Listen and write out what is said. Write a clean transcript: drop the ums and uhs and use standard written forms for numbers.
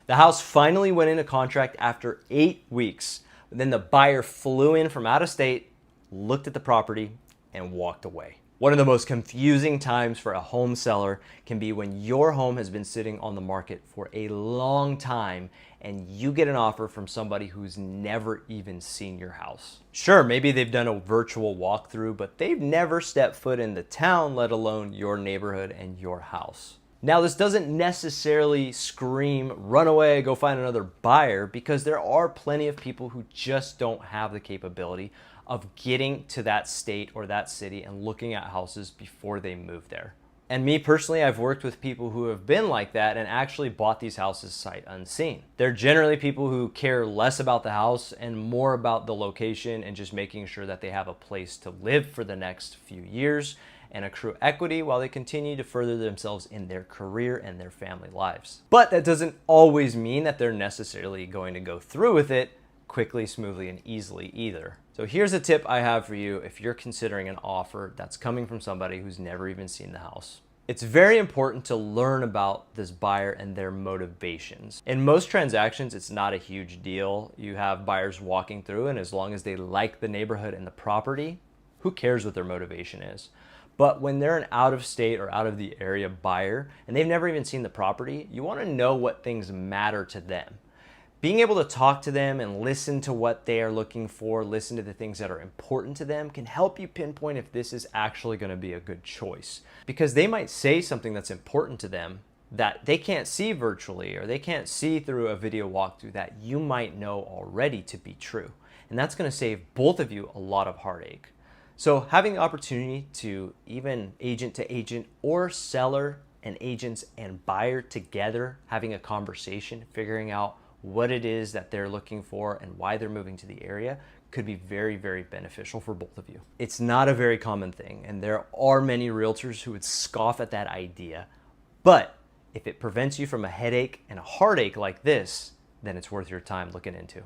The house finally went into contract after 8 weeks. But then the buyer flew in from out of state, looked at the property, and walked away. One of the most confusing times for a home seller can be when your home has been sitting on the market for a long time and you get an offer from somebody who's never even seen your house. Sure, maybe they've done a virtual walkthrough, but they've never stepped foot in the town, let alone your neighborhood and your house. Now, this doesn't necessarily scream, run away, go find another buyer, because there are plenty of people who just don't have the capability of getting to that state or that city and looking at houses before they move there. And me personally, I've worked with people who have been like that and actually bought these houses sight unseen. They're generally people who care less about the house and more about the location and just making sure that they have a place to live for the next few years and accrue equity while they continue to further themselves in their career and their family lives. But that doesn't always mean that they're necessarily going to go through with it quickly, smoothly, and easily either. So here's a tip I have for you if you're considering an offer that's coming from somebody who's never even seen the house. It's very important to learn about this buyer and their motivations. In most transactions, it's not a huge deal. You have buyers walking through, and as long as they like the neighborhood and the property, who cares what their motivation is? But when they're an out of state or out of the area buyer and they've never even seen the property, you want to know what things matter to them. Being able to talk to them and listen to what they are looking for, listen to the things that are important to them, can help you pinpoint if this is actually going to be a good choice. Because they might say something that's important to them that they can't see virtually, or they can't see through a video walkthrough that you might know already to be true. And that's going to save both of you a lot of heartache. So having the opportunity to even agent to agent or seller and agents and buyer together, having a conversation, figuring out what it is that they're looking for and why they're moving to the area could be very, very beneficial for both of you. It's not a very common thing, and there are many realtors who would scoff at that idea. But if it prevents you from a headache and a heartache like this, then it's worth your time looking into.